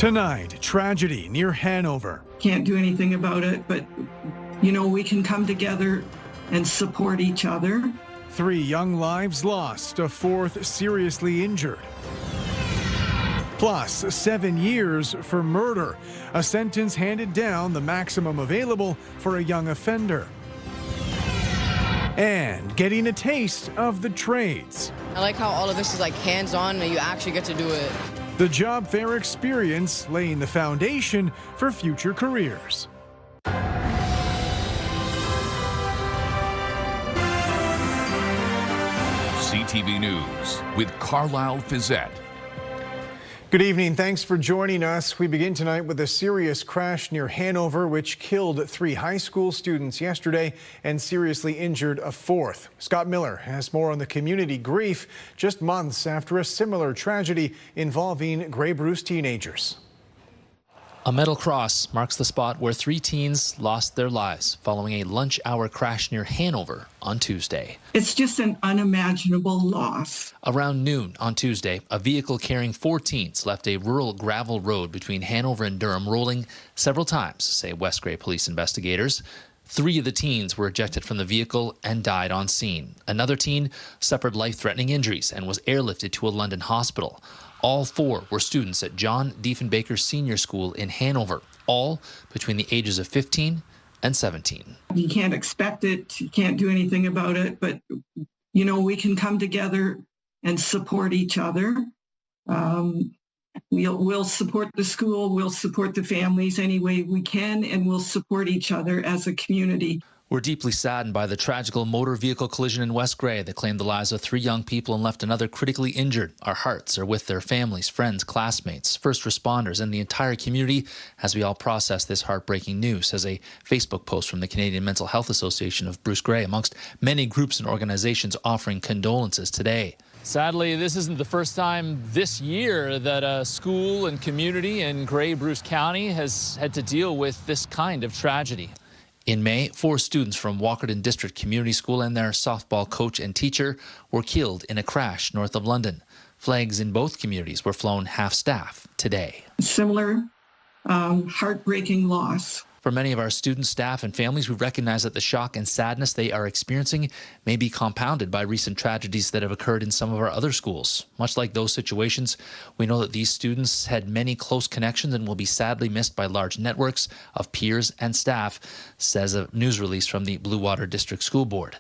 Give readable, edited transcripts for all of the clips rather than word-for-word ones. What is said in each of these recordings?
Tonight, tragedy near Hanover. Can't do anything about it, but, we can come together and support each other. 3 young lives lost, a 4th seriously injured. Plus, 7 years for murder, a sentence handed down, the maximum available for a young offender. And getting a taste of the trades. I like how all of this is like hands-on and you actually get to do it. The job fair experience laying the foundation for future careers. CTV News with Carlyle Fiset. Good evening. Thanks for joining us. We begin tonight with a serious crash near Hanover, which killed 3 high school students yesterday and seriously injured a 4th. Scott Miller has more on the community grief just months after a similar tragedy involving Grey Bruce teenagers. A metal cross marks the spot where 3 teens lost their lives following a lunch hour crash near Hanover on Tuesday. It's just an unimaginable loss. Around noon on Tuesday, a vehicle carrying 4 teens left a rural gravel road between Hanover and Durham, rolling several times, say West Grey police investigators. 3 of the teens were ejected from the vehicle and died on scene. Another teen suffered life-threatening injuries and was airlifted to a London hospital. All 4 were students at John Diefenbaker Senior School in Hanover, all between the ages of 15 and 17. You can't expect it, you can't do anything about it, but, we can come together and support each other. We'll support the school, we'll support the families any way we can, and we'll support each other as a community. We're deeply saddened by the tragical motor vehicle collision in West Grey that claimed the lives of 3 young people and left another critically injured. Our hearts are with their families, friends, classmates, first responders, and the entire community as we all process this heartbreaking news, says a Facebook post from the Canadian Mental Health Association of Bruce Grey, amongst many groups and organizations offering condolences today. Sadly, this isn't the first time this year that a school and community in Grey Bruce County has had to deal with this kind of tragedy. In May, 4 students from Walkerton District Community School and their softball coach and teacher were killed in a crash north of London. Flags in both communities were flown half-staff today. Similar heartbreaking loss. For many of our students, staff, and families, we recognize that the shock and sadness they are experiencing may be compounded by recent tragedies that have occurred in some of our other schools. Much like those situations, we know that these students had many close connections and will be sadly missed by large networks of peers and staff, says a news release from the Blue Water District School Board.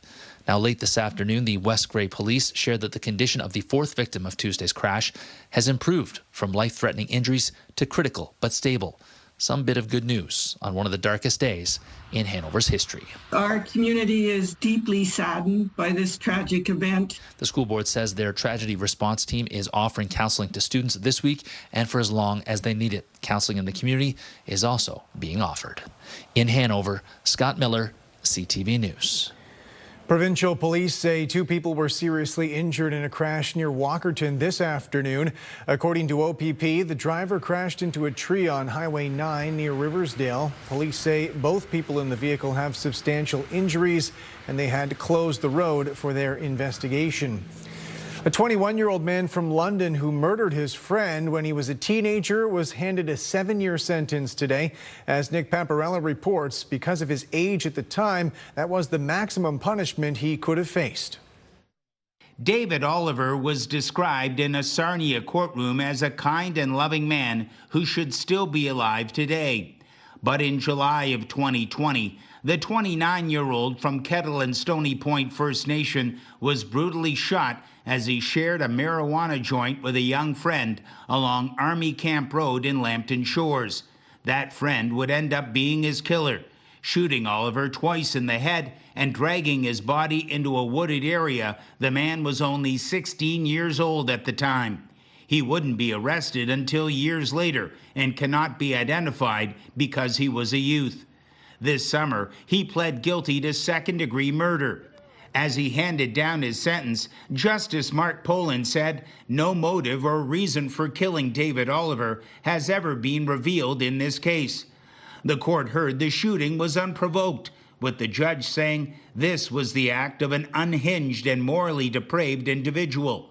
Now, late this afternoon, the West Grey police shared that the condition of the 4th victim of Tuesday's crash has improved from life-threatening injuries to critical but stable. Some bit of good news on one of the darkest days in Hanover's history. Our community is deeply saddened by this tragic event. The school board says their tragedy response team is offering counseling to students this week and for as long as they need it. Counseling in the community is also being offered. In Hanover, Scott Miller, CTV News. Provincial police say 2 people were seriously injured in a crash near Walkerton this afternoon. According to OPP, the driver crashed into a tree on Highway 9 near Riversdale. Police say both people in the vehicle have substantial injuries and they had to close the road for their investigation. A 21-year-old man from London who murdered his friend when he was a teenager was handed a 7-year sentence today. As Nick Paparella reports, because of his age at the time, that was the maximum punishment he could have faced. David Oliver was described in a Sarnia courtroom as a kind and loving man who should still be alive today. But in July of 2020, the 29-year-old from Kettle and Stony Point First Nation was brutally shot as he shared a marijuana joint with a young friend along Army Camp Road in Lambton Shores. That friend would end up being his killer, shooting Oliver twice in the head and dragging his body into a wooded area. The man was only 16 years old at the time. He wouldn't be arrested until years later and cannot be identified because he was a youth. This summer, he pled guilty to second-degree murder. As he handed down his sentence, Justice Mark Poland said no motive or reason for killing David Oliver has ever been revealed in this case. The court heard the shooting was unprovoked, with the judge saying this was the act of an unhinged and morally depraved individual.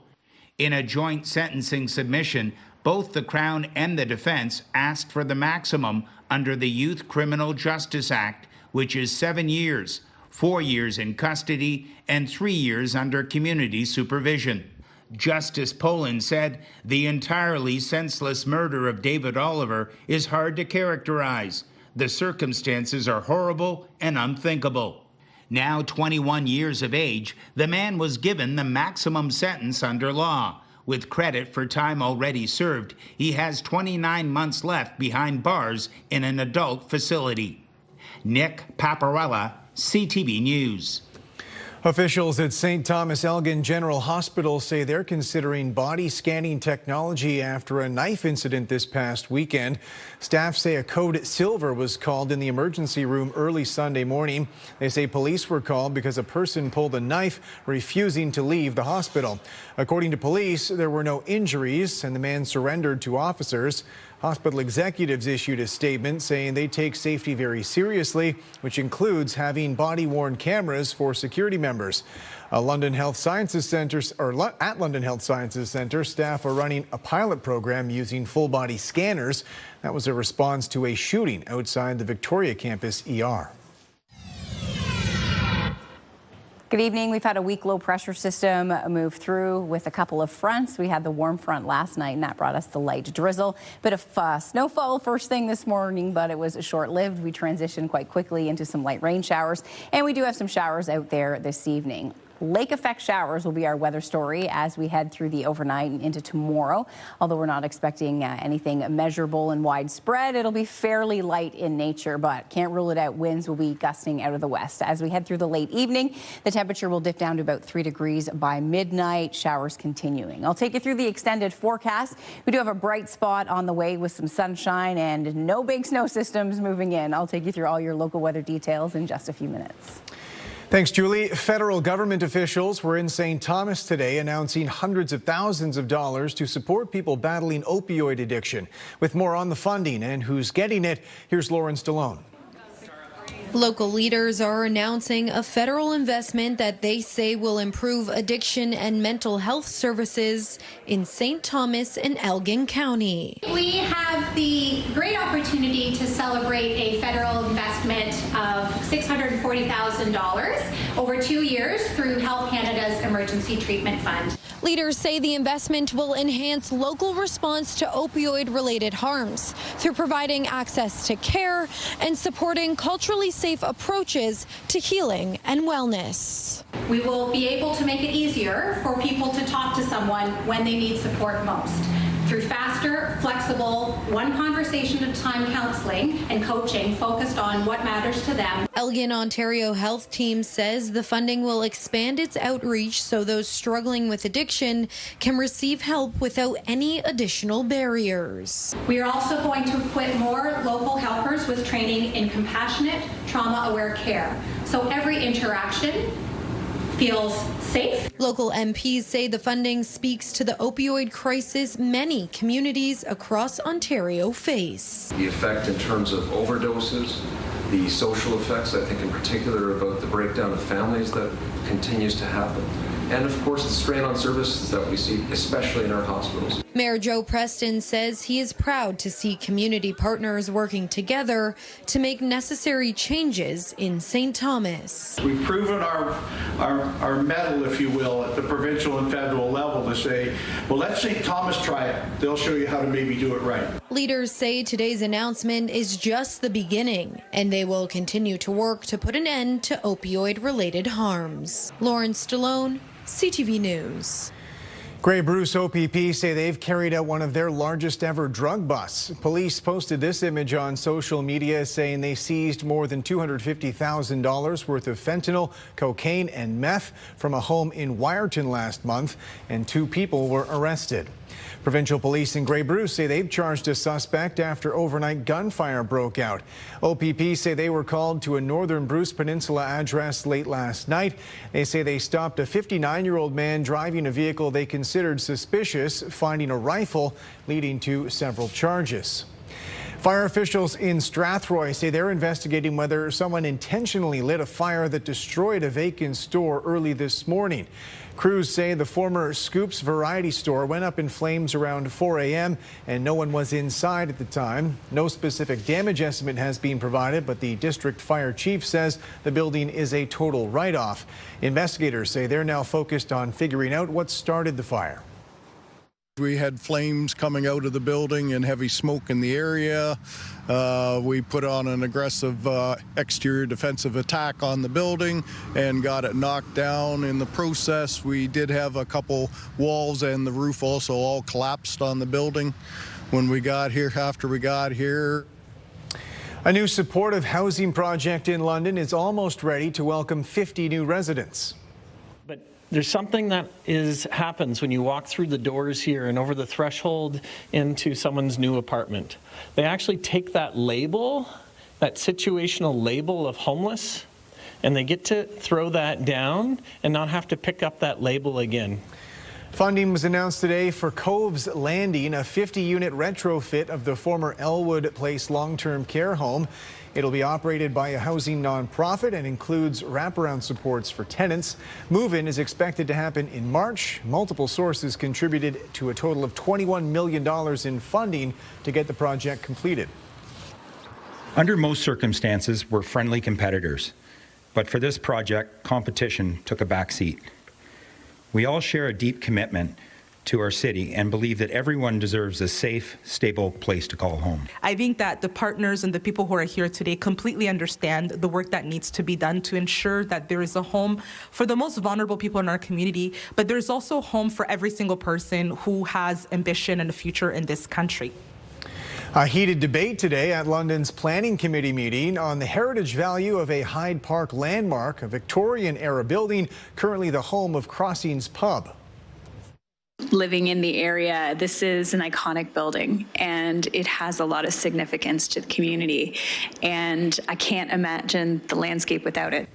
In a joint sentencing submission, Both the Crown and the defense asked for the maximum under the Youth Criminal Justice Act, which is 7 years, 4 years in custody, and 3 years under community supervision. Justice Poland said the entirely senseless murder of David Oliver is hard to characterize. The circumstances are horrible and unthinkable. Now 21 years of age, the man was given the maximum sentence under law. With credit for time already served, he has 29 months left behind bars in an adult facility. Nick Paparella, CTV News. Officials at St. Thomas Elgin General Hospital say they're considering body scanning technology after a knife incident this past weekend. Staff say a code silver was called in the emergency room early Sunday morning. They say police were called because a person pulled a knife, refusing to leave the hospital. According to police, there were no injuries and the man surrendered to officers. Hospital executives issued a statement saying they take safety very seriously, which includes having body-worn cameras for security members. At London Health Sciences Centre, staff are running a pilot program using full-body scanners. That was a response to a shooting outside the Victoria Campus ER. Good evening. We've had a weak low pressure system move through with a couple of fronts. We had the warm front last night and that brought us the light drizzle. Bit of snowfall first thing this morning, but it was short-lived. We transitioned quite quickly into some light rain showers, and we do have some showers out there this evening. Lake effect showers will be our weather story as we head through the overnight and into tomorrow. Although we're not expecting anything measurable and widespread, it'll be fairly light in nature, but can't rule it out. Winds will be gusting out of the west. As we head through the late evening, the temperature will dip down to about 3 degrees by midnight, showers continuing. I'll take you through the extended forecast. We do have a bright spot on the way with some sunshine and no big snow systems moving in. I'll take you through all your local weather details in just a few minutes. Thanks, Julie. Federal government officials were in St. Thomas today announcing hundreds of thousands of dollars to support people battling opioid addiction. With more on the funding and who's getting it, here's Lauren Stallone. Local leaders are announcing a federal investment that they say will improve addiction and mental health services in St. Thomas and Elgin County. We have the great opportunity to celebrate a federal investment of $640,000 over 2 years through Health Canada's Emergency Treatment Fund. Leaders say the investment will enhance local response to opioid-related harms through providing access to care and supporting culturally safe approaches to healing and wellness. We will be able to make it easier for people to talk to someone when they need support most through faster, flexible, one conversation at a time counseling and coaching focused on what matters to them. Elgin Ontario Health Team says the funding will expand its outreach so those struggling with addiction can receive help without any additional barriers. We are also going to equip more local helpers with training in compassionate, trauma-aware care, so every interaction feels safe. Local MPs say the funding speaks to the opioid crisis many communities across Ontario face. The effect in terms of overdoses, the social effects, I think in particular about the breakdown of families that continues to happen, and of course the strain on services that we see, especially in our hospitals. Mayor Joe Preston says he is proud to see community partners working together to make necessary changes in St. Thomas. We've proven our mettle, if you will, at the provincial and federal level to say, well, let St. Thomas try it. They'll show you how to maybe do it right. Leaders say today's announcement is just the beginning, and they will continue to work to put an end to opioid-related harms. Lauren Stallone, CTV News. Grey Bruce OPP say they've carried out one of their largest ever drug busts. Police posted this image on social media saying they seized more than $250,000 worth of fentanyl, cocaine and meth from a home in Wyerton last month, and 2 people were arrested. Provincial police in Grey Bruce say they've charged a suspect after overnight gunfire broke out. OPP say they were called to a northern Bruce Peninsula address late last night. They say they stopped a 59-year-old man driving a vehicle they considered suspicious, finding a rifle, leading to several charges. Fire officials in Strathroy say they're investigating whether someone intentionally lit a fire that destroyed a vacant store early this morning. Crews say the former Scoops variety store went up in flames around 4 a.m. and no one was inside at the time. No specific damage estimate has been provided, but the district fire chief says the building is a total write-off. Investigators say they're now focused on figuring out what started the fire. We had flames coming out of the building and heavy smoke in the area. We put on an aggressive exterior defensive attack on the building and got it knocked down. In the process, we did have a couple walls and the roof also all collapsed on the building when we got here, after we got here. A new supportive housing project in London is almost ready to welcome 50 new residents. There's something that happens when you walk through the doors here and over the threshold into someone's new apartment. They actually take that label, that situational label of homeless, and they get to throw that down and not have to pick up that label again. Funding was announced today for Cove's Landing, a 50-unit retrofit of the former Elwood Place long-term care home. It'll be operated by a housing nonprofit and includes wraparound supports for tenants. Move-in is expected to happen in March. Multiple sources contributed to a total of $21 million in funding to get the project completed. Under most circumstances, we're friendly competitors. But for this project, competition took a back seat. We all share a deep commitment to our city and believe that everyone deserves a safe, stable place to call home. I think that the partners and the people who are here today completely understand the work that needs to be done to ensure that there is a home for the most vulnerable people in our community, but there's also a home for every single person who has ambition and a future in this country. A heated debate today at London's Planning Committee meeting on the heritage value of a Hyde Park landmark, a Victorian-era building currently the home of Crossings Pub. Living in the area, this is an iconic building and it has a lot of significance to the community, and I can't imagine the landscape without it.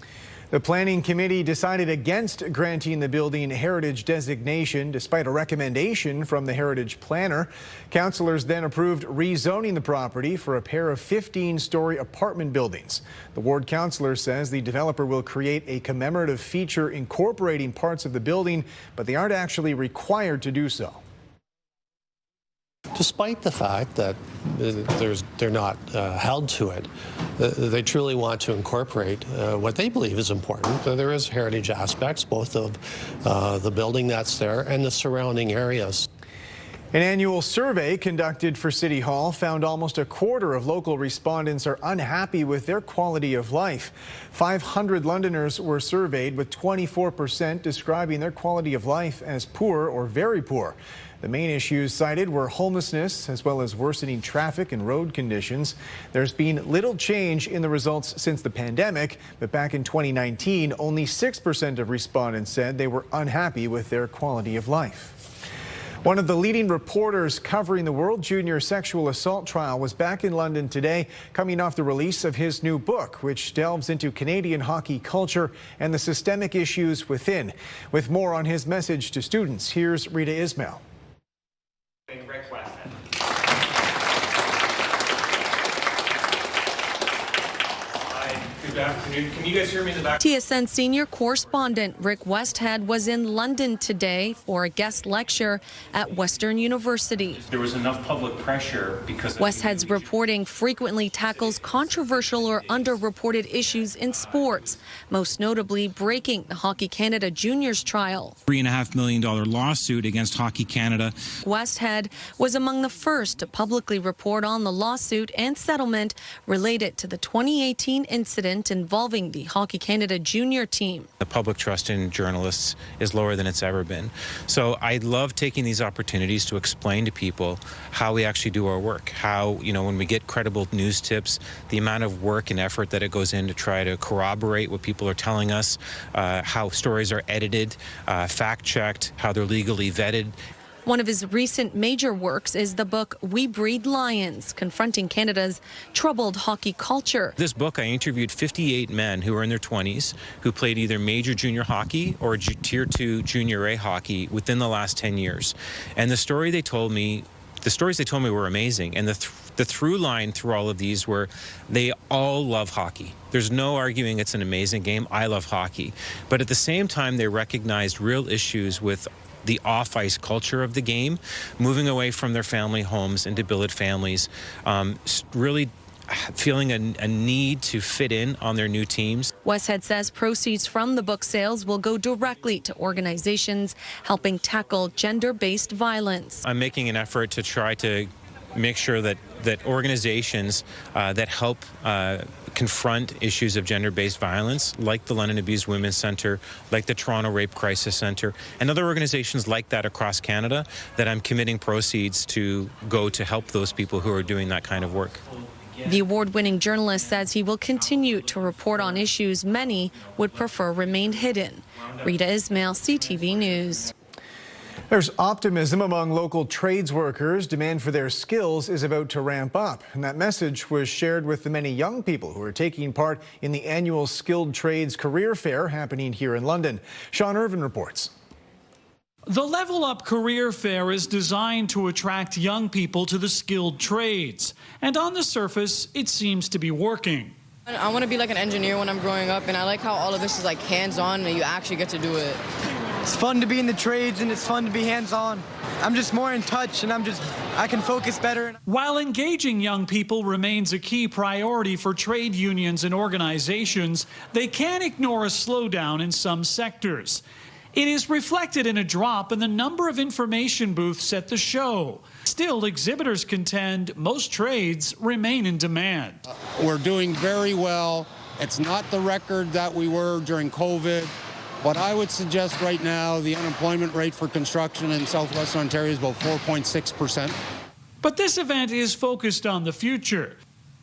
The Planning Committee decided against granting the building heritage designation despite a recommendation from the heritage planner. Councillors then approved rezoning the property for a pair of 15-story apartment buildings. The ward councillor says the developer will create a commemorative feature incorporating parts of the building, but they aren't actually required to do so. Despite the fact that they're not held to it, they truly want to incorporate what they believe is important. There is heritage aspects, both of the building that's there and the surrounding areas. An annual survey conducted for City Hall found almost a quarter of local respondents are unhappy with their quality of life. 500 Londoners were surveyed, with 24% describing their quality of life as poor or very poor. The main issues cited were homelessness, as well as worsening traffic and road conditions. There's been little change in the results since the pandemic, but back in 2019, only 6% of respondents said they were unhappy with their quality of life. One of the leading reporters covering the World Junior Sexual Assault trial was back in London today, coming off the release of his new book, which delves into Canadian hockey culture and the systemic issues within. With more on his message to students, here's Rita Ismail. Good afternoon. Can you guys hear me in the back? TSN senior correspondent Rick Westhead was in London today for a guest lecture at Western University. There was enough public pressure because Westhead's reporting frequently tackles controversial or underreported issues in sports, most notably breaking the Hockey Canada Juniors trial. $3.5 million lawsuit against Hockey Canada. Westhead was among the first to publicly report on the lawsuit and settlement related to the 2018 incident involving the Hockey Canada junior team. The public trust in journalists is lower than it's ever been. So I love taking these opportunities to explain to people how we actually do our work, how, when we get credible news tips, the amount of work and effort that it goes in to try to corroborate what people are telling us, how stories are edited, fact-checked, how they're legally vetted. One of his recent major works is the book We Breed Lions, confronting Canada's troubled hockey culture. This book, I interviewed 58 men who were in their 20s who played either major junior hockey or Tier 2 Junior A hockey within the last 10 years. And the stories they told me were amazing. And the the through line through all of these were they all love hockey. There's no arguing it's an amazing game. I love hockey. But at the same time, they recognized real issues with the off-ice culture of the game, moving away from their family homes into billet families, really feeling a need to fit in on their new teams. Westhead says proceeds from the book sales will go directly to organizations helping tackle gender-based violence. I'm making an effort to try to make sure that organizations that help confront issues of gender-based violence, like the London Abused Women's Centre, like the Toronto Rape Crisis Centre, and other organizations like that across Canada, that I'm committing proceeds to go to help those people who are doing that kind of work. The award-winning journalist says he will continue to report on issues many would prefer remained hidden. Rita Ismail, CTV News. There's optimism among local trades workers. Demand for their skills is about to ramp up. And that message was shared with the many young people who are taking part in the annual Skilled Trades Career Fair happening here in London. Sean Irvin reports. The Level Up Career Fair is designed to attract young people to the skilled trades. And on the surface, it seems to be working. I want to be like an engineer when I'm growing up, and I like how all of this is like hands-on and you actually get to do it. It's fun to be in the trades and it's fun to be hands-on. I'm just more in touch and I can focus better. While engaging young people remains a key priority for trade unions and organizations, they can't ignore a slowdown in some sectors. It is reflected in a drop in the number of information booths at the show. Still, exhibitors contend most trades remain in demand. We're doing very well. It's not the record that we were during COVID, but I would suggest right now the unemployment rate for construction in southwestern Ontario is about 4.6%. But this event is focused on the future.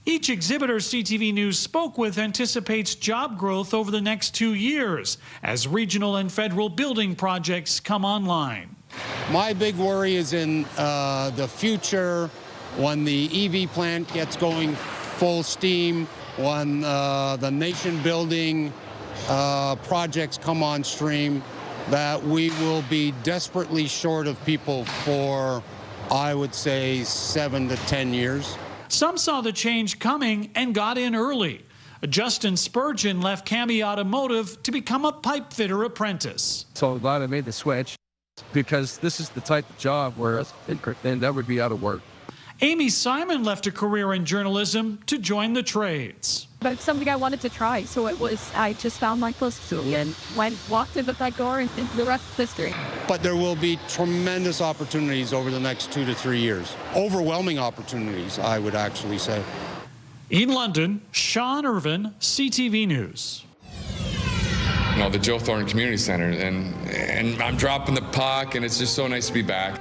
Each exhibitor CTV News spoke with anticipates job growth over the next 2 years as regional and federal building projects come online. My big worry is in the future when the EV plant gets going full steam, when the nation building projects come on stream, that we will be desperately short of people for, I would say, 7 to 10 years. Some saw the change coming and got in early. Justin Spurgeon left Cami Automotive to become a pipe fitter apprentice. So glad I made the switch because this is the type of job where then that would be out of work. Amy Simon left a career in journalism to join the trades. But it's something I wanted to try, so I just found my close to it and walked in the back door and the rest is history. But there will be tremendous opportunities over the next 2 to 3 years. Overwhelming opportunities, I would actually say. In London, Sean Irvin, CTV News. You know, the Joe Thornton Community Center, and I'm dropping the puck, and it's just so nice to be back.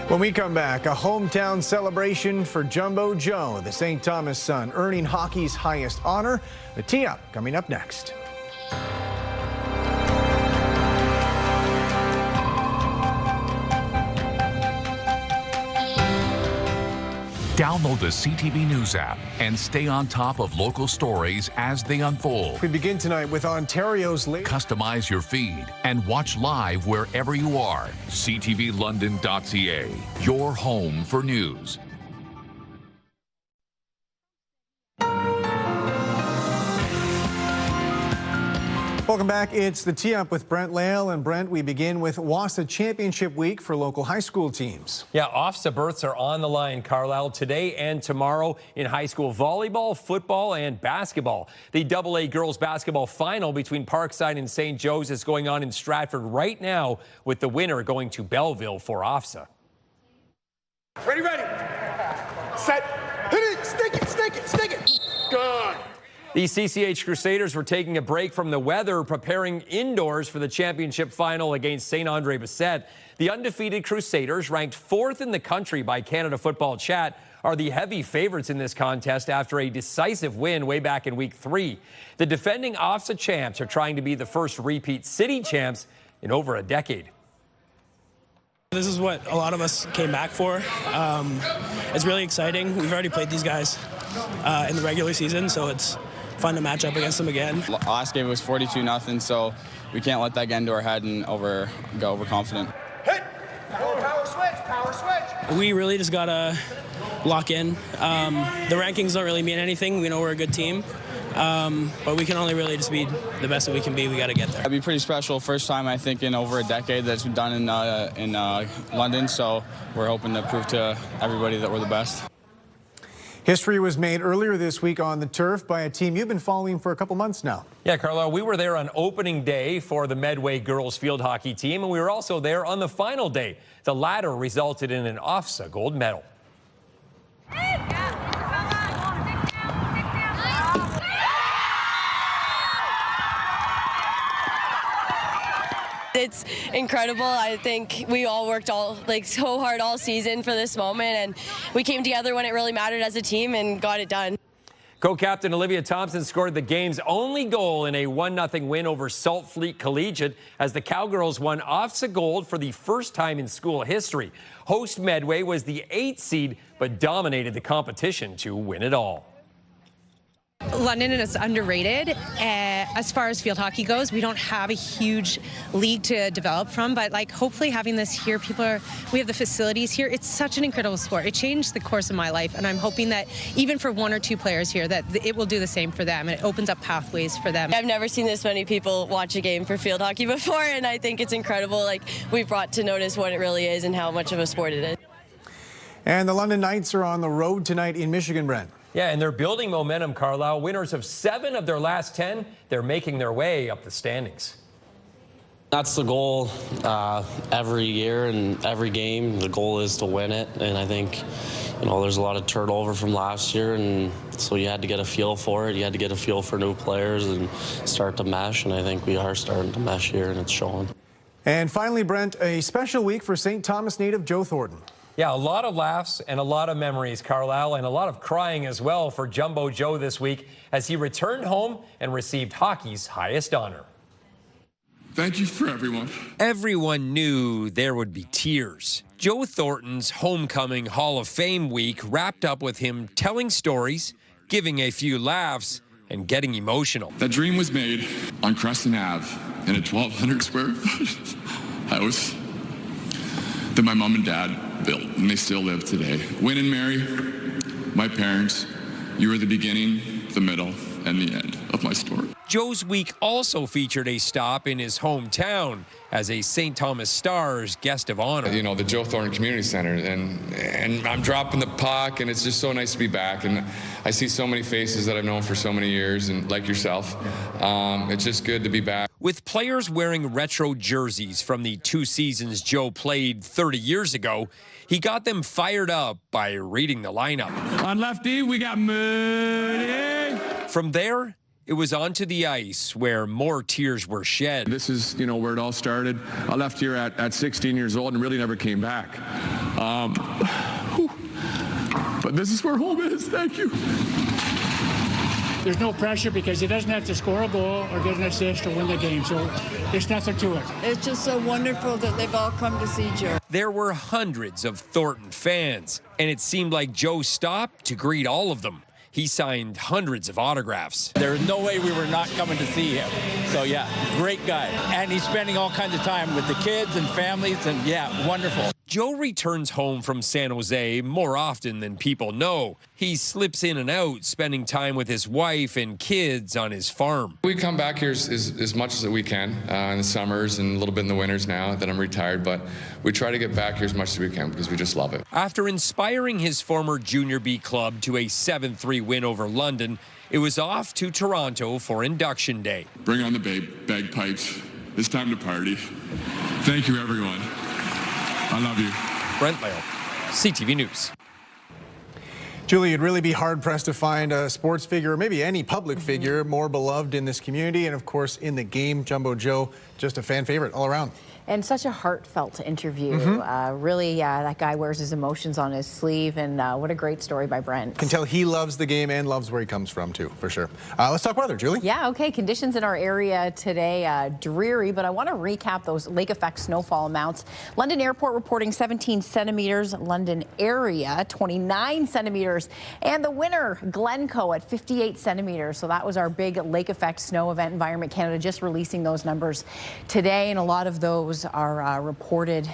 When we come back, a hometown celebration for Jumbo Joe, the St. Thomas son, earning hockey's highest honor. The tee-up coming up next. Download the CTV News app and stay on top of local stories as they unfold. We begin tonight with Ontario's latest. Customize your feed and watch live wherever you are. ctvlondon.ca, your home for news. Welcome back. It's the Tee-Up with Brent Lail. And Brent, we begin with WASA Championship Week for local high school teams. Yeah, OFSA berths are on the line, Carlyle, today and tomorrow in high school volleyball, football, and basketball. The AA girls basketball final between Parkside and St. Joe's is going on in Stratford right now, with the winner going to Belleville for OFSA. Ready, set, hit it, stick it, good. The CCH Crusaders were taking a break from the weather, preparing indoors for the championship final against St. Andre Bessette. The undefeated Crusaders, ranked 4th in the country by Canada Football Chat, are the heavy favorites in this contest after a decisive win way back in Week 3. The defending OFSA champs are trying to be the first repeat city champs in over a decade. This is what a lot of us came back for. It's really exciting. We've already played these guys in the regular season, so it's fun to match up against them again. Last game was 42-0, so we can't let that get into our head and go overconfident. Hit! Power switch! We really just gotta lock in. The rankings don't really mean anything. We know we're a good team. But we can only really just be the best that we can be. We got to get there. It'd be pretty special. First time, I think, in over a decade that's been done in London. So we're hoping to prove to everybody that we're the best. History was made earlier this week on the turf by a team you've been following for a couple months now. Yeah, Carlyle, we were there on opening day for the Medway girls field hockey team, and we were also there on the final day. The latter resulted in an OFSA gold medal. It's incredible. I think we all worked so hard all season for this moment, and we came together when it really mattered as a team and got it done. Co-captain Olivia Thompson scored the game's only goal in a 1-0 win over Salt Fleet Collegiate as the Cowgirls won OFSA gold for the first time in school history. Host Medway was the 8th seed, but dominated the competition to win it all. London is underrated as far as field hockey goes. We don't have a huge league to develop from, but hopefully having this here, we have the facilities here. It's such an incredible sport. It changed the course of my life, and I'm hoping that even for 1 or 2 players here, that it will do the same for them. It opens up pathways for them. I've never seen this many people watch a game for field hockey before, and I think it's incredible. We've brought to notice what it really is and how much of a sport it is. And the London Knights are on the road tonight in Michigan, Brent. Yeah, and they're building momentum, Carlyle. Winners of 7 of their last 10. They're making their way up the standings. That's the goal every year and every game. The goal is to win it. And I think, there's a lot of turnover from last year. And so you had to get a feel for it. You had to get a feel for new players and start to mesh. And I think we are starting to mesh here, and it's showing. And finally, Brent, a special week for St. Thomas native Joe Thornton. Yeah, a lot of laughs and a lot of memories, Carlyle, and a lot of crying as well for Jumbo Joe this week as he returned home and received hockey's highest honor. Thank you for everyone. Everyone knew there would be tears. Joe Thornton's homecoming Hall of Fame week wrapped up with him telling stories, giving a few laughs, and getting emotional. That dream was made on Crescent Ave in a 1,200 square foot house that my mom and dad built, and they still live today. Win and Mary, my parents, you were the beginning, the middle, and the end of my story. Joe's week also featured a stop in his hometown as a St. Thomas Stars guest of honor. The Joe Thornton Community Center, and I'm dropping the puck, and it's just so nice to be back. And I see so many faces that I've known for so many years, and like yourself, it's just good to be back. With players wearing retro jerseys from the 2 seasons Joe played 30 years ago, he got them fired up by reading the lineup. On lefty, we got Moody. From there, it was onto the ice where more tears were shed. This is, where it all started. I left here at 16 years old and really never came back. But this is where home is. Thank you. There's no pressure because he doesn't have to score a goal or get an assist or win the game, so there's nothing to it. It's just so wonderful that they've all come to see Joe. There were hundreds of Thornton fans, and it seemed like Joe stopped to greet all of them. He signed hundreds of autographs. There's no way we were not coming to see him. So, yeah, great guy. And he's spending all kinds of time with the kids and families, and, yeah, wonderful. Joe returns home from San Jose more often than people know. He slips in and out, spending time with his wife and kids on his farm. We come back here as much as we can in the summers and a little bit in the winters now that I'm retired, but we try to get back here as much as we can because we just love it. After inspiring his former Junior B club to a 7-3 win over London, it was off to Toronto for induction day. Bring on the bagpipes. It's time to party. Thank you, everyone. I love you. Brent Lale, CTV News. Julie, it'd really be hard-pressed to find a sports figure, or maybe any public figure, more beloved in this community and, of course, in the game. Jumbo Joe, just a fan favorite all around. And such a heartfelt interview. Really, that guy wears his emotions on his sleeve, and what a great story by Brent. Can tell he loves the game and loves where he comes from, too, for sure. Let's talk weather, Julie. Yeah, okay. Conditions in our area today, dreary, but I want to recap those lake effect snowfall amounts. London Airport reporting 17 centimeters, London area 29 centimeters, and the winner, Glencoe, at 58 centimeters. So that was our big lake effect snow event. Environment Canada just releasing those numbers today, and a lot of those are reported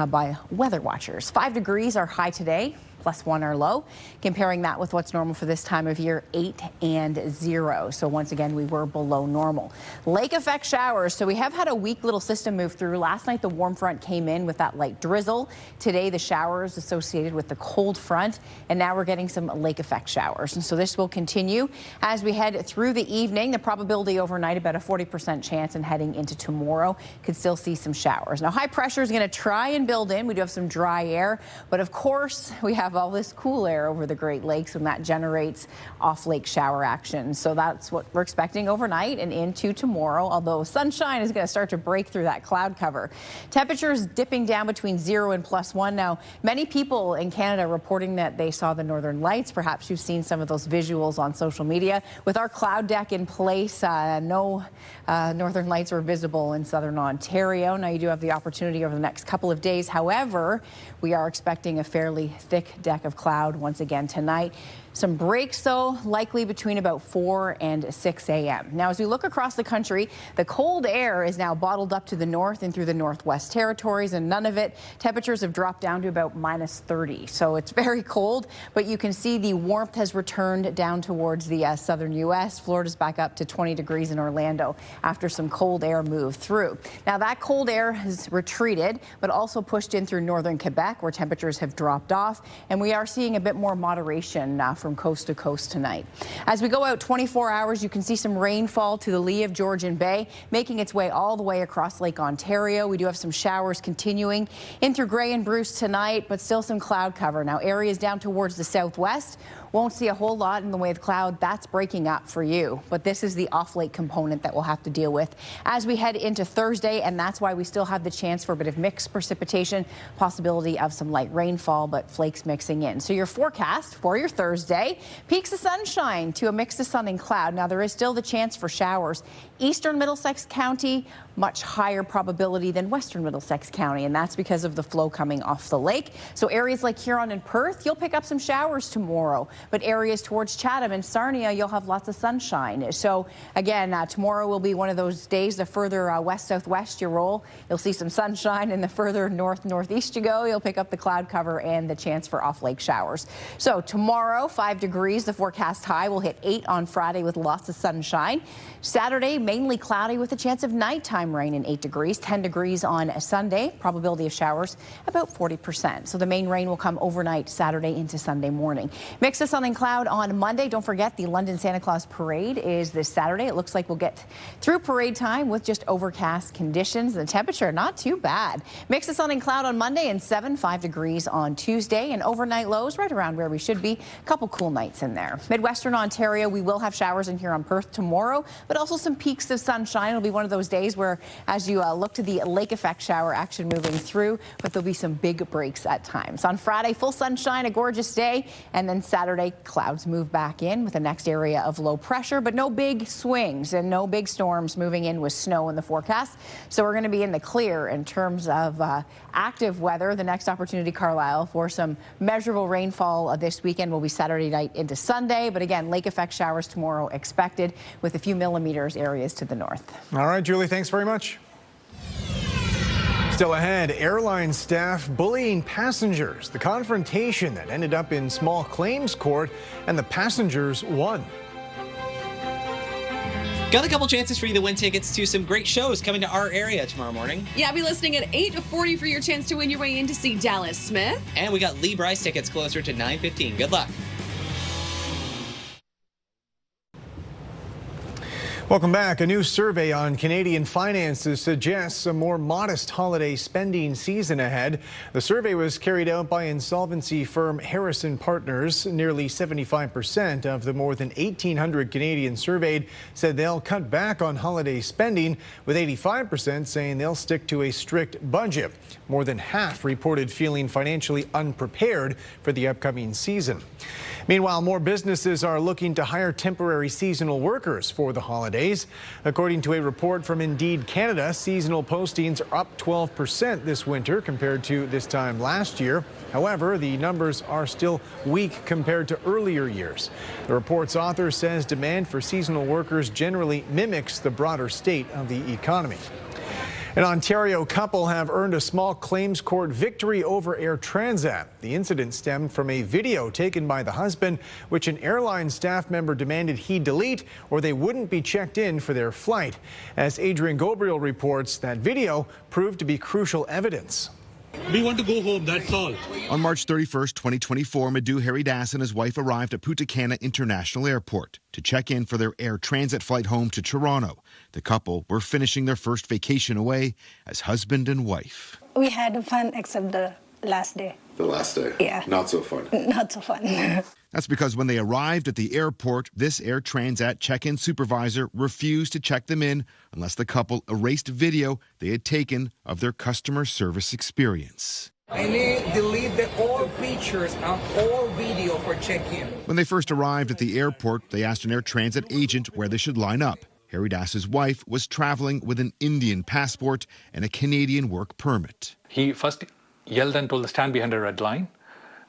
by weather watchers. 5 degrees our high today. +1 our low. Comparing that with what's normal for this time of year, 8 and 0. So once again, we were below normal. Lake effect showers. So we have had a weak little system move through. Last night, the warm front came in with that light drizzle. Today, the showers associated with the cold front. And now we're getting some lake effect showers. And so this will continue as we head through the evening. The probability overnight about a 40% chance, and heading into tomorrow could still see some showers. Now high pressure is going to try and build in. We do have some dry air, but of course we have all this cool air over the Great Lakes, and that generates off lake shower action. So that's what we're expecting overnight and into tomorrow, although sunshine is going to start to break through that cloud cover. Temperatures dipping down between 0 and +1. Now many people in Canada reporting that they saw the northern lights. Perhaps you've seen some of those visuals on social media. With our cloud deck in place, no northern lights were visible in southern Ontario. Now you do have the opportunity over the next couple of days. However, we are expecting a fairly thick deck of cloud once again tonight. Some breaks, though, likely between about 4 and 6 a.m. Now, as we look across the country, the cold air is now bottled up to the north and through the Northwest Territories, and none of it. Temperatures have dropped down to about -30. So it's very cold, but you can see the warmth has returned down towards the southern U.S. Florida's back up to 20 degrees in Orlando after some cold air moved through. Now, that cold air has retreated, but also pushed in through northern Quebec, where temperatures have dropped off, and we are seeing a bit more moderation from coast to coast tonight. As we go out 24 hours, you can see some rainfall to the lee of Georgian Bay, making its way all the way across Lake Ontario. We do have some showers continuing in through Grey and Bruce tonight, but still some cloud cover. Now, areas down towards the southwest won't see a whole lot in the way of cloud. That's breaking up for you. But this is the off-lake component that we'll have to deal with as we head into Thursday, and that's why we still have the chance for a bit of mixed precipitation, possibility of some light rainfall, but flakes mixing in. So your forecast for your Thursday, peaks of sunshine to a mix of sun and cloud. Now, there is still the chance for showers. Eastern Middlesex County, much higher probability than Western Middlesex County, and that's because of the flow coming off the lake. So areas like Huron and Perth, you'll pick up some showers tomorrow. But areas towards Chatham and Sarnia, you'll have lots of sunshine. So again, tomorrow will be one of those days. The further west-southwest you roll, you'll see some sunshine, and the further north-northeast you go, you'll pick up the cloud cover and the chance for off-lake showers. So tomorrow, 5 degrees, the forecast high. Will hit 8 on Friday with lots of sunshine. Saturday, mainly cloudy with a chance of nighttime rain and 8 degrees. 10 degrees on Sunday. Probability of showers about 40%. So the main rain will come overnight Saturday into Sunday morning. Mix of sun and cloud on Monday. Don't forget, the London Santa Claus Parade is this Saturday. It looks like we'll get through parade time with just overcast conditions. The temperature not too bad. Mix of sun and cloud on Monday, and 5 degrees on Tuesday, and overnight lows right around where we should be. A couple cool nights in there. Midwestern Ontario, we will have showers in here on Perth tomorrow, but also some peaks of sunshine. It'll be one of those days where, as you look to the lake effect shower action moving through, but there'll be some big breaks at times. On Friday, full sunshine, a gorgeous day, and then Saturday, clouds move back in with the next area of low pressure, but no big swings and no big storms moving in with snow in the forecast. So we're going to be in the clear in terms of active weather. The next opportunity, Carlyle, for some measurable rainfall this weekend will be Saturday night into Sunday. But again, lake effect showers tomorrow expected with a few millimeters areas to the north. All right, Julie, thanks very much. Still ahead, airline staff bullying passengers. The confrontation that ended up in small claims court, and the passengers won. Got a couple chances for you to win tickets to some great shows coming to our area tomorrow morning. Yeah, I'll be listening at 8:40 for your chance to win your way in to see Dallas Smith. And we got Lee Bryce tickets closer to 9:15. Good luck. Welcome back. A new survey on Canadian finances suggests a more modest holiday spending season ahead. The survey was carried out by insolvency firm Harrison Partners. Nearly 75% of the more than 1,800 Canadians surveyed said they'll cut back on holiday spending, with 85% saying they'll stick to a strict budget. More than half reported feeling financially unprepared for the upcoming season. Meanwhile, more businesses are looking to hire temporary seasonal workers for the holidays. According to a report from Indeed Canada, seasonal postings are up 12% this winter compared to this time last year. However, the numbers are still weak compared to earlier years. The report's author says demand for seasonal workers generally mimics the broader state of the economy. An Ontario couple have earned a small claims court victory over Air Transat. The incident stemmed from a video taken by the husband, which an airline staff member demanded he delete or they wouldn't be checked in for their flight. As Adrian Gobriel reports, that video proved to be crucial evidence. We want to go home, that's all. On March 31st, 2024, Madhu Haridas and his wife arrived at Punta Cana International Airport to check in for their Air Transat flight home to Toronto. The couple were finishing their first vacation away as husband and wife. We had fun except the last day. The last day? Yeah. Not so fun? Not so fun. That's because when they arrived at the airport, this Air Transat check-in supervisor refused to check them in unless the couple erased video they had taken of their customer service experience. I need delete all pictures and all video for check-in. When they first arrived at the airport, they asked an Air Transat agent where they should line up. Haridas's wife was traveling with an Indian passport and a Canadian work permit. He first yelled and told to stand behind a red line.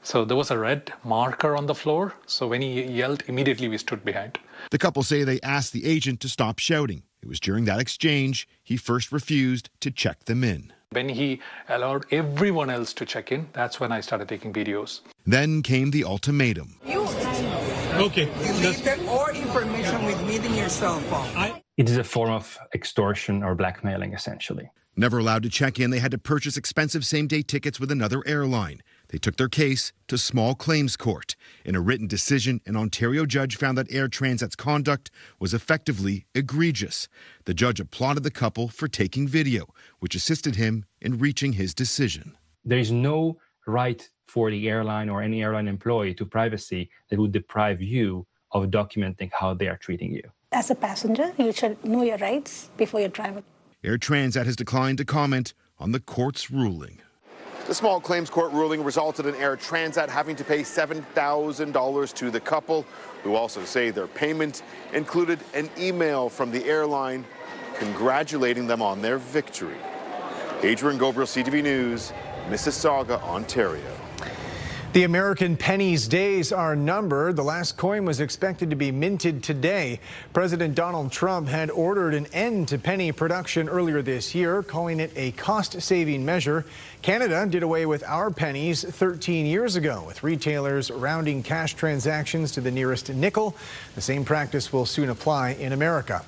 So there was a red marker on the floor. So when he yelled, immediately we stood behind. The couple say they asked the agent to stop shouting. It was during that exchange he first refused to check them in. When he allowed everyone else to check in, that's when I started taking videos. Then came the ultimatum. Okay. Deleted all information with me in your cell phone. It is a form of extortion or blackmailing, essentially. Never allowed to check in, they had to purchase expensive same-day tickets with another airline. They took their case to small claims court. In a written decision, an Ontario judge found that Air Transat's conduct was effectively egregious. The judge applauded the couple for taking video, which assisted him in reaching his decision. There is no right for the airline or any airline employee to privacy that would deprive you of documenting how they are treating you. As a passenger, you should know your rights before you travel. Air Transat has declined to comment on the court's ruling. The small claims court ruling resulted in Air Transat having to pay $7,000 to the couple, who also say their payment included an email from the airline congratulating them on their victory. Adrian Gobriel, CTV News, Mississauga, Ontario. The American penny's days are numbered. The last coin was expected to be minted today. President Donald Trump had ordered an end to penny production earlier this year, calling it a cost-saving measure. Canada did away with our pennies 13 years ago, with retailers rounding cash transactions to the nearest nickel. The same practice will soon apply in America.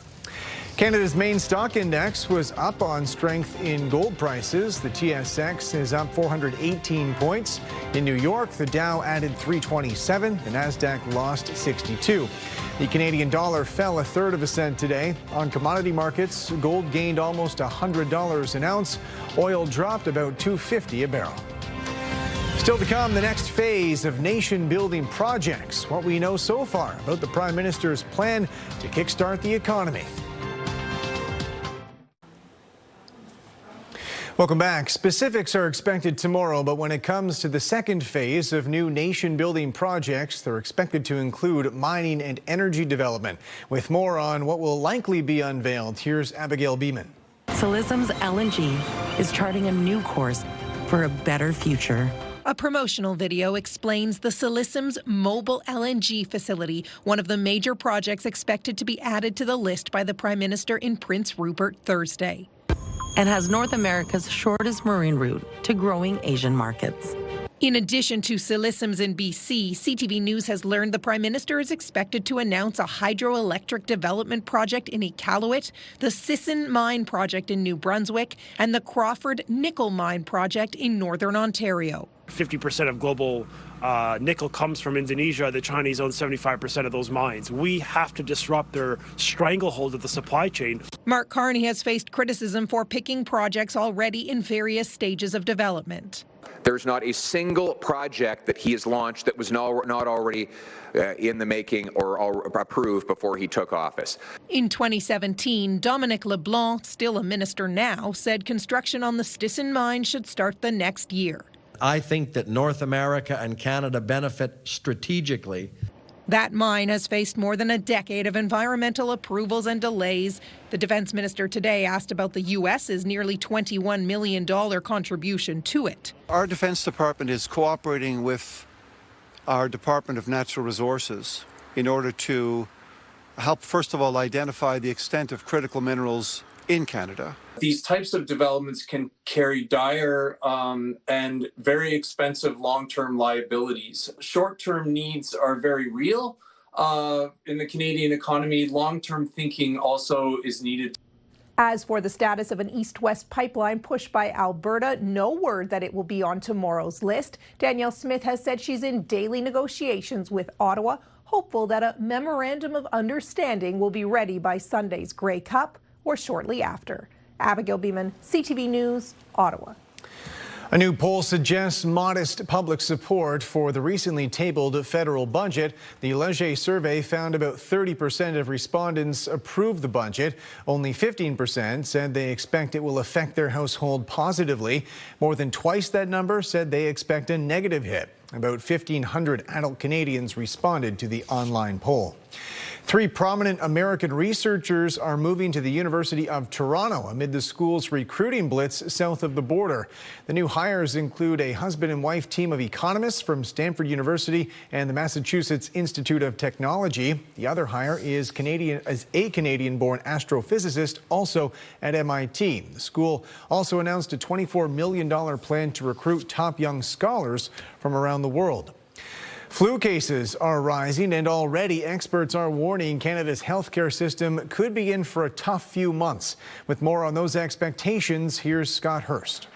Canada's main stock index was up on strength in gold prices. The TSX is up 418 points. In New York, the Dow added 327. The Nasdaq lost 62. The Canadian dollar fell 1/3 of a cent today. On commodity markets, gold gained almost $100 an ounce. Oil dropped about $2.50 a barrel. Still to come, the next phase of nation-building projects. What we know so far about the Prime Minister's plan to kickstart the economy. Welcome back. Specifics are expected tomorrow, but when it comes to the second phase of new nation-building projects, they're expected to include mining and energy development. With more on what will likely be unveiled, here's Abigail Beeman. Silism's LNG is charting a new course for a better future. A promotional video explains the Silism's mobile LNG facility, one of the major projects expected to be added to the list by the Prime Minister in Prince Rupert Thursday. And has North America's shortest marine route to growing Asian markets. In addition to Silism's in BC, CTV News has learned the Prime Minister is expected to announce a hydroelectric development project in Iqaluit, the Sisson Mine project in New Brunswick, and the Crawford Nickel Mine project in Northern Ontario. 50% of global nickel comes from Indonesia. The Chinese own 75% of those mines. We have to disrupt their stranglehold of the supply chain. Mark Carney has faced criticism for picking projects already in various stages of development. There's not a single project that he has launched that was not already in the making or approved before he took office. In 2017, Dominic LeBlanc, still a minister now, said construction on the Sisson mine should start the next year. I think that North America and Canada benefit strategically. That mine has faced more than a decade of environmental approvals and delays. The defense minister today asked about the U.S.'s nearly $21 million contribution to it. Our Defense Department is cooperating with our Department of Natural Resources in order to help, first of all, identify the extent of critical minerals in Canada. These types of developments can carry dire and very expensive long-term liabilities. Short-term needs are very real in the Canadian economy. Long-term thinking also is needed. As for the status of an east-west pipeline pushed by Alberta, no word that it will be on tomorrow's list. Danielle Smith has said she's in daily negotiations with Ottawa, hopeful that a memorandum of understanding will be ready by Sunday's Grey Cup or shortly after. Abigail Beeman, CTV News, Ottawa. A new poll suggests modest public support for the recently tabled federal budget. The Leger survey found about 30% of respondents approve the budget. Only 15% said they expect it will affect their household positively. More than twice that number said they expect a negative hit. About 1,500 adult Canadians responded to the online poll. 3 prominent American researchers are moving to the University of Toronto amid the school's recruiting blitz south of the border. The new hires include a husband and wife team of economists from Stanford University and the Massachusetts Institute of Technology. The other hire is a Canadian-born astrophysicist, also at MIT. The school also announced a $24 million plan to recruit top young scholars from around the world. Flu cases are rising, and already experts are warning Canada's healthcare system could be in for a tough few months. With more on those expectations, here's Scott Hurst.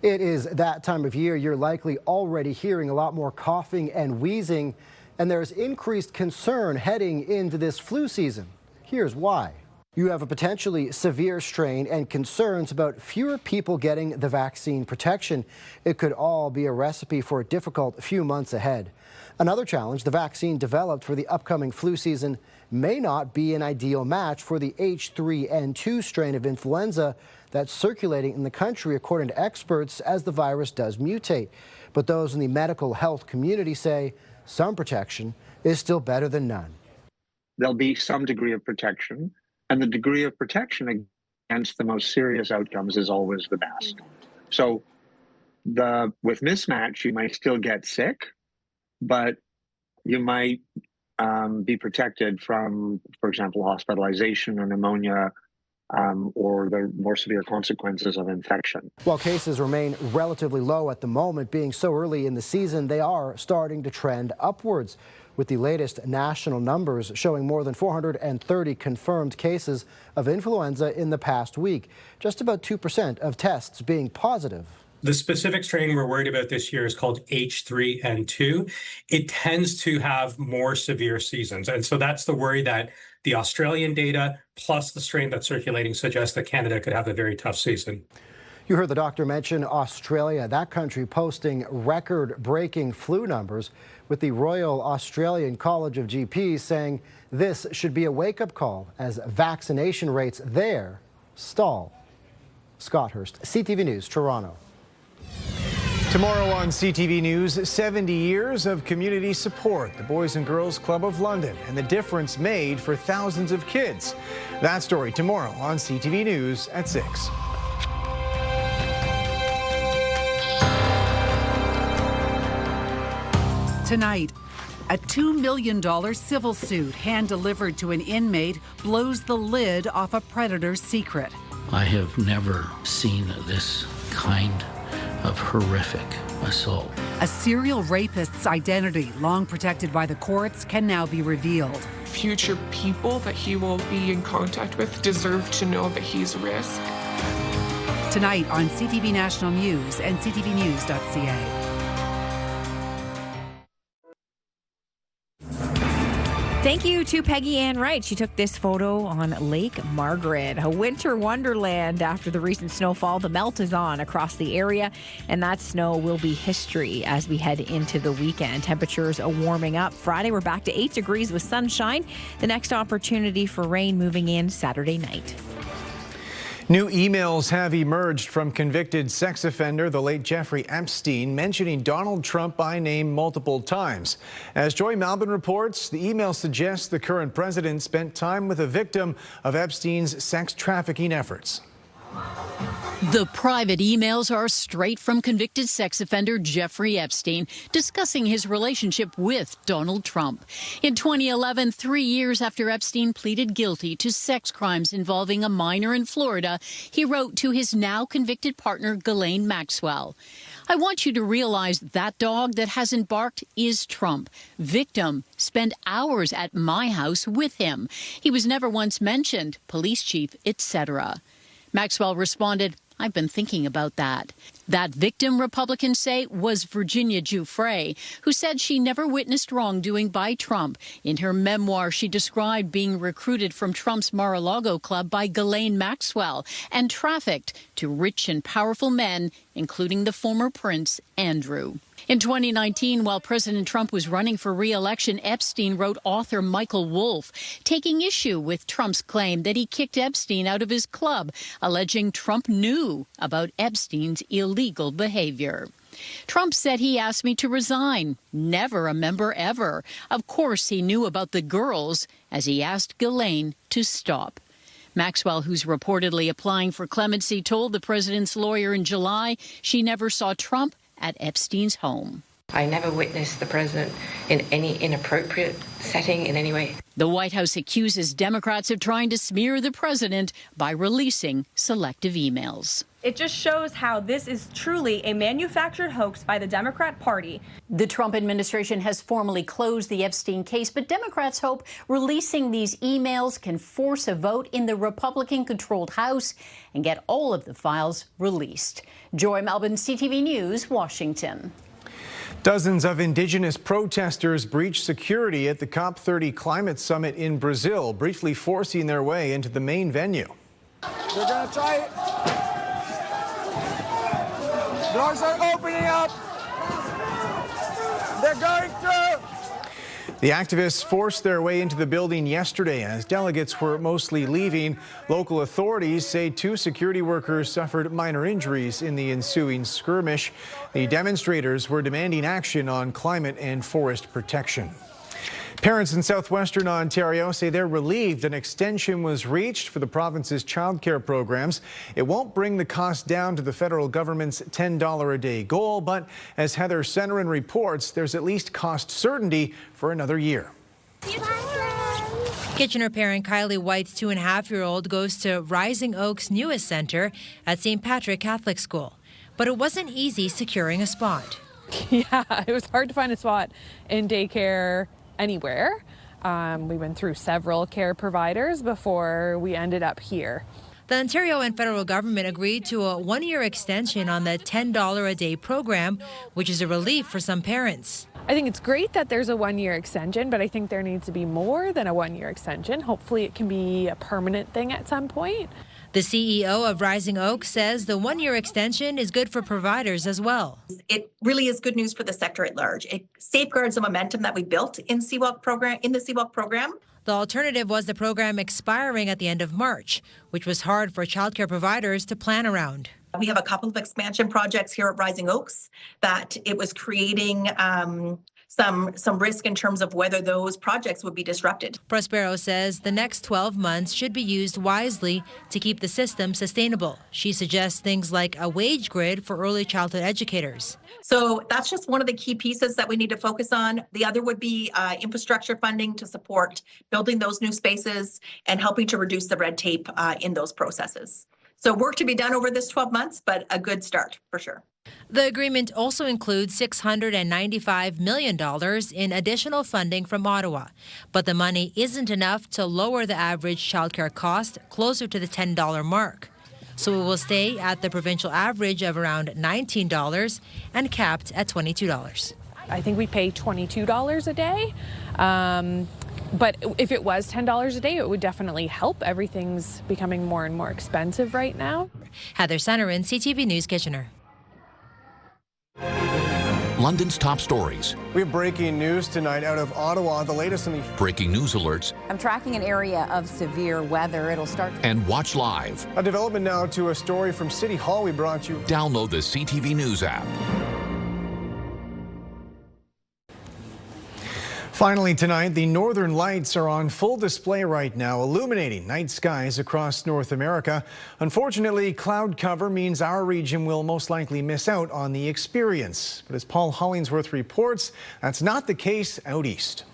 It is that time of year. You're likely already hearing a lot more coughing and wheezing, and there's increased concern heading into this flu season. Here's why. You have a potentially severe strain and concerns about fewer people getting the vaccine protection. It could all be a recipe for a difficult few months ahead. Another challenge, the vaccine developed for the upcoming flu season may not be an ideal match for the H3N2 strain of influenza that's circulating in the country, according to experts, as the virus does mutate. But those in the medical health community say some protection is still better than none. There'll be some degree of protection. And the degree of protection against the most serious outcomes is always the best. So with mismatch, you might still get sick, but you might be protected from, for example, hospitalization or pneumonia or the more severe consequences of infection. While cases remain relatively low at the moment, being so early in the season, they are starting to trend upwards, with the latest national numbers showing more than 430 confirmed cases of influenza in the past week, just about 2% of tests being positive. The specific strain we're worried about this year is called H3N2. It tends to have more severe seasons. And so that's the worry, that the Australian data plus the strain that's circulating suggests that Canada could have a very tough season. You heard the doctor mention Australia, that country posting record-breaking flu numbers, with the Royal Australian College of GPs saying this should be a wake-up call as vaccination rates there stall. Scott Hurst, CTV News, Toronto. Tomorrow on CTV News, 70 years of community support, the Boys and Girls Club of London, and the difference made for thousands of kids. That story tomorrow on CTV News at 6. Tonight, a $2 million civil suit hand-delivered to an inmate blows the lid off a predator's secret. I have never seen this kind of horrific assault. A serial rapist's identity, long protected by the courts, can now be revealed. Future people that he will be in contact with deserve to know that he's a risk. Tonight on CTV National News and ctvnews.ca. Thank you to Peggy Ann Wright. She took this photo on Lake Margaret, a winter wonderland after the recent snowfall. The melt is on across the area, and that snow will be history as we head into the weekend. Temperatures are warming up. Friday, we're back to 8 degrees with sunshine. The next opportunity for rain moving in Saturday night. New emails have emerged from convicted sex offender, the late Jeffrey Epstein, mentioning Donald Trump by name multiple times. As Joy Malbon reports, the email suggests the current president spent time with a victim of Epstein's sex trafficking efforts. The private emails are straight from convicted sex offender Jeffrey Epstein discussing his relationship with Donald Trump. In 2011, 3 years after Epstein pleaded guilty to sex crimes involving a minor in Florida, he wrote to his now convicted partner, Ghislaine Maxwell. I want you to realize that dog that hasn't barked is Trump. Victim, spend hours at my house with him. He was never once mentioned, police chief, etc. Maxwell responded, I've been thinking about that. That victim, Republicans say, was Virginia Giuffre, who said she never witnessed wrongdoing by Trump. In her memoir, she described being recruited from Trump's Mar-a-Lago club by Ghislaine Maxwell and trafficked to rich and powerful men, including the former Prince Andrew. In 2019, while President Trump was running for re-election, Epstein wrote author Michael Wolff, taking issue with Trump's claim that he kicked Epstein out of his club, alleging Trump knew about Epstein's illegal behavior. Trump said he asked me to resign. Never a member ever. Of course, he knew about the girls, as he asked Ghislaine to stop. Maxwell, who's reportedly applying for clemency, told the president's lawyer in July she never saw Trump at Epstein's home. I never witnessed the president in any inappropriate setting in any way. The White House accuses Democrats of trying to smear the president by releasing selective emails. It just shows how this is truly a manufactured hoax by the Democrat Party. The Trump administration has formally closed the Epstein case, but Democrats hope releasing these emails can force a vote in the Republican-controlled House and get all of the files released. Joy Melvin, CTV News, Washington. Dozens of indigenous protesters breached security at the COP30 climate summit in Brazil, briefly forcing their way into the main venue. They're going to try it. Doors are opening up. They're going through. The activists forced their way into the building yesterday as delegates were mostly leaving. Local authorities say 2 security workers suffered minor injuries in the ensuing skirmish. The demonstrators were demanding action on climate and forest protection. Parents in southwestern Ontario say they're relieved an extension was reached for the province's childcare programs. It won't bring the cost down to the federal government's $10 a day goal, but as Heather Senerin reports, there's at least cost certainty for another year. Kitchener parent Kylie White's 2.5-year-old goes to Rising Oaks' newest center at St. Patrick Catholic School. But it wasn't easy securing a spot. Yeah, it was hard to find a spot in daycare anywhere. We went through several care providers before we ended up here. The Ontario and federal government agreed to a 1-year extension on the $10 a day program, which is a relief for some parents. I think it's great that there's a 1-year extension, but I think there needs to be more than a 1-year extension. Hopefully it can be a permanent thing at some point. The CEO of Rising Oaks says the 1-year extension is good for providers as well. It really is good news for the sector at large. It safeguards the momentum that we built in the CWALC program. The alternative was the program expiring at the end of March, which was hard for childcare providers to plan around. We have a couple of expansion projects here at Rising Oaks that it was creating some risk in terms of whether those projects would be disrupted. Prospero says the next 12 months should be used wisely to keep the system sustainable. She suggests things like a wage grid for early childhood educators. So that's just one of the key pieces that we need to focus on. The other would be infrastructure funding to support building those new spaces and helping to reduce the red tape in those processes. So work to be done over this 12 months, but a good start for sure. The agreement also includes $695 million in additional funding from Ottawa. But the money isn't enough to lower the average childcare cost closer to the $10 mark. So it will stay at the provincial average of around $19 and capped at $22. I think we pay $22 a day. But if it was $10 a day, it would definitely help. Everything's becoming more and more expensive right now. Heather Senerin, CTV News, Kitchener. London's top stories. We have breaking news tonight out of Ottawa. The latest on the breaking news alerts. I'm tracking an area of severe weather. It'll start. And watch live. A development now to a story from City Hall we brought you. Download the CTV News app. Finally tonight, the northern lights are on full display right now, illuminating night skies across North America. Unfortunately, cloud cover means our region will most likely miss out on the experience. But as Paul Hollingsworth reports, that's not the case out east.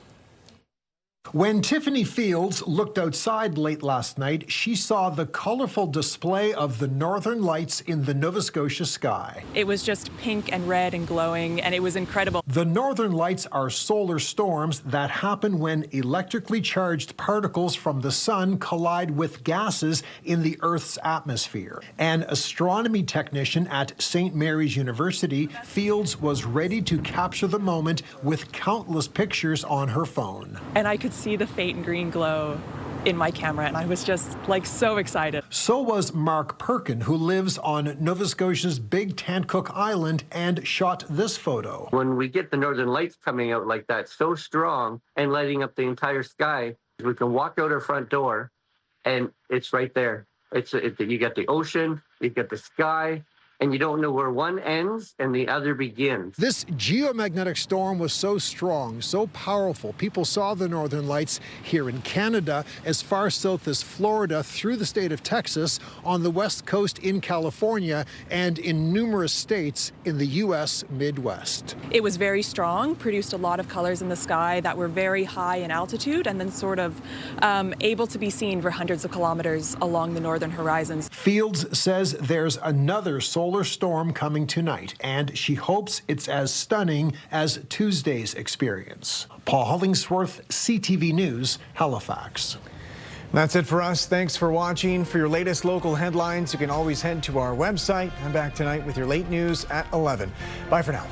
When Tiffany Fields looked outside late last night, she saw the colorful display of the northern lights in the Nova Scotia sky. It was just pink and red and glowing, and it was incredible. The northern lights are solar storms that happen when electrically charged particles from the sun collide with gases in the Earth's atmosphere. An astronomy technician at St. Mary's University, Fields was ready to capture the moment with countless pictures on her phone. And I could see the faint green glow in my camera, and I was just so excited. So was Mark Perkin, who lives on Nova Scotia's Big Tancook Island and shot this photo. When we get the northern lights coming out like that, so strong and lighting up the entire sky, we can walk out our front door and it's right there. You got the ocean, you got the sky, and you don't know where one ends and the other begins. This geomagnetic storm was so strong, so powerful. People saw the northern lights here in Canada, as far south as Florida, through the state of Texas, on the west coast in California, and in numerous states in the U.S. Midwest. It was very strong, produced a lot of colors in the sky that were very high in altitude and then sort of able to be seen for hundreds of kilometers along the northern horizons. Fields says there's another solar storm coming tonight, and she hopes it's as stunning as Tuesday's experience. Paul Hollingsworth, CTV News, Halifax. That's it for us. Thanks for watching. For your latest local headlines, you can always head to our website. I'm back tonight with your late news at 11. Bye for now.